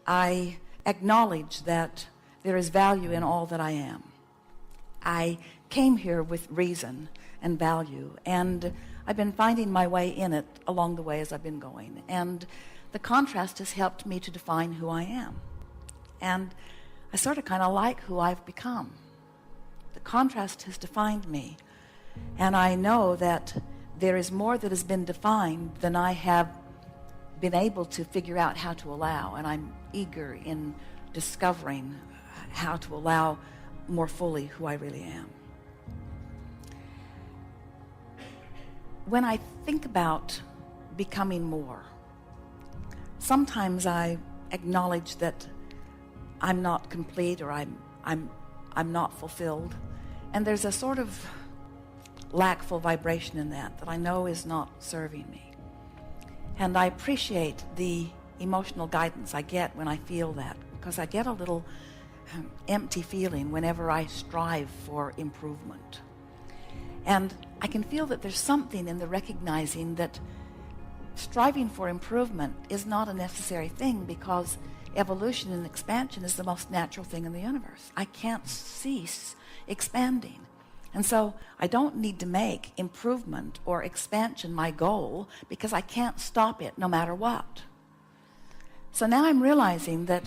I acknowledge that there is value in all that I am. I came here with reason and value, and I've been finding my way in it along the way as I've been going. And the contrast has helped me to define who I am. And I sort of kind of like who I've become. The contrast has defined me. And I know that there is more that has been defined than I have been able to figure out how to allow. And I'm eager in discovering how to allow more fully who I really am. When I think about becoming more, sometimes I acknowledge that I'm not complete, or I'm not fulfilled, and there's a sort of lackful vibration in that I know is not serving me. And I appreciate the emotional guidance I get when I feel that, because I get a little empty feeling whenever I strive for improvement. And I can feel that there's something in the recognizing that striving for improvement is not a necessary thing, because evolution and expansion is the most natural thing in the universe. I can't cease expanding. And so I don't need to make improvement or expansion my goal, because I can't stop it no matter what. So now I'm realizing that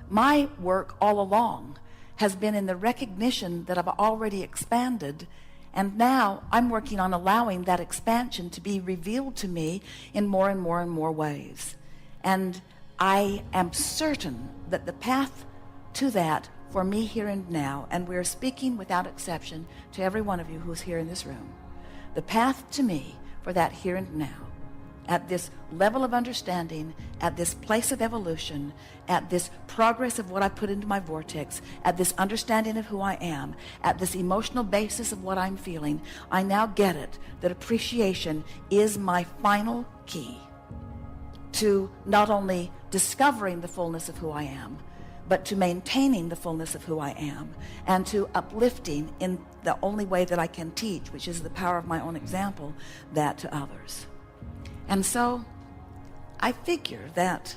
my work all along has been in the recognition that I've already expanded, and now I'm working on allowing that expansion to be revealed to me in more and more and more ways. And I am certain that the path to that for me here and now, and we're speaking without exception to every one of you who's here in this room, the path to me for that here and now, at this level of understanding, at this place of evolution, at this progress of what I put into my vortex, at this understanding of who I am, at this emotional basis of what I'm feeling, I now get it, that appreciation is my final key to not only discovering the fullness of who I am, but to maintaining the fullness of who I am, and to uplifting in the only way that I can teach, which is the power of my own example, that to others. And so I figure that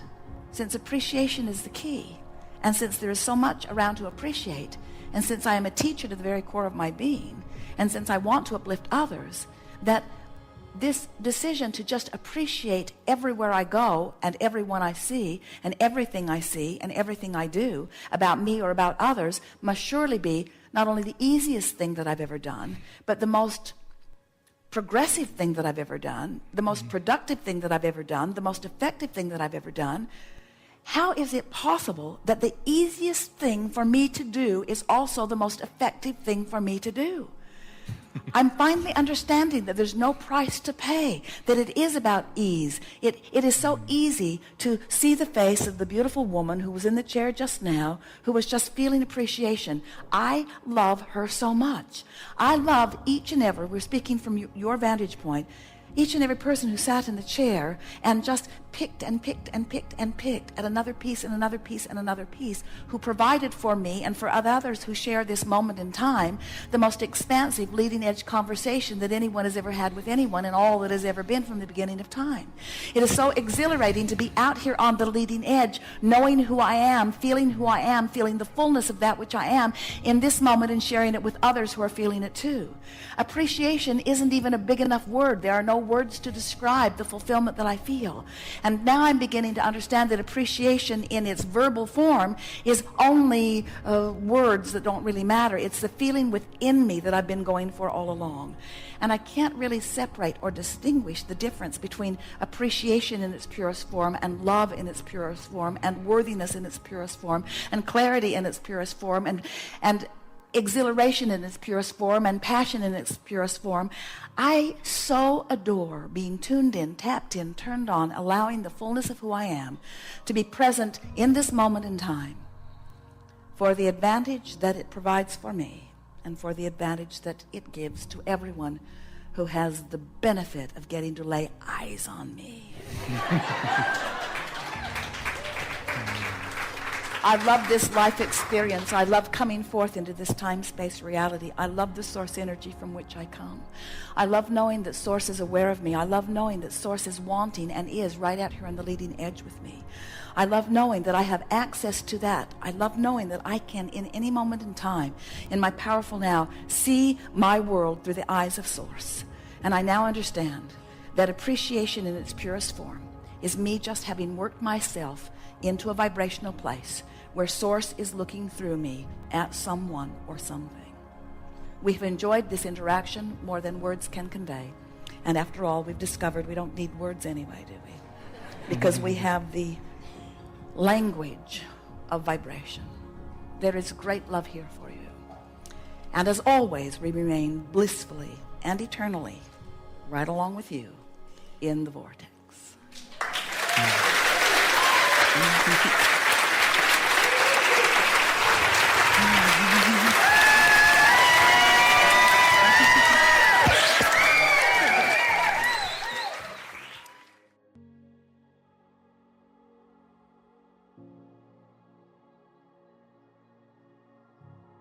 since appreciation is the key, and since there is so much around to appreciate, and since I am a teacher to the very core of my being, and since I want to uplift others, that this decision to just appreciate everywhere I go and everyone I see and everything I see and everything I do about me or about others must surely be not only the easiest thing that I've ever done, but the most progressive thing that I've ever done, the most productive thing that I've ever done, the most effective thing that I've ever done. How is it possible that the easiest thing for me to do is also the most effective thing for me to do? I'm finally understanding that there's no price to pay, that it is about ease. It is so easy to see the face of the beautiful woman who was in the chair just now, who was just feeling appreciation. I love her so much. I love each and every, we're speaking from your vantage point, each and every person who sat in the chair and just picked and picked and picked and picked at another piece and another piece and another piece, who provided for me and for others who share this moment in time the most expansive leading edge conversation that anyone has ever had with anyone and all that has ever been from the beginning of time. It is so exhilarating to be out here on the leading edge, knowing who I am, feeling the fullness of that which I am in this moment, and sharing it with others who are feeling it too. Appreciation isn't even a big enough word. There are no words to describe the fulfillment that I feel. And now I'm beginning to understand that appreciation in its verbal form is only words that don't really matter. It's the feeling within me that I've been going for all along. And I can't really separate or distinguish the difference between appreciation in its purest form and love in its purest form and worthiness in its purest form and clarity in its purest form and exhilaration in its purest form and passion in its purest form. I so adore being tuned in, tapped in, turned on, allowing the fullness of who I am to be present in this moment in time for the advantage that it provides for me and for the advantage that it gives to everyone who has the benefit of getting to lay eyes on me. I love this life experience. I love coming forth into this time-space reality. I love the source energy from which I come. I love knowing that source is aware of me. I love knowing that source is wanting and is right out here on the leading edge with me. I love knowing that I have access to that. I love knowing that I can, in any moment in time, in my powerful now, see my world through the eyes of source. And I now understand that appreciation in its purest form is me just having worked myself into a vibrational place where source is looking through me at someone or something. We've enjoyed this interaction more than words can convey. And after all, we've discovered we don't need words anyway, do we? Because we have the language of vibration. There is great love here for you. And as always, we remain blissfully and eternally right along with you in the vortex.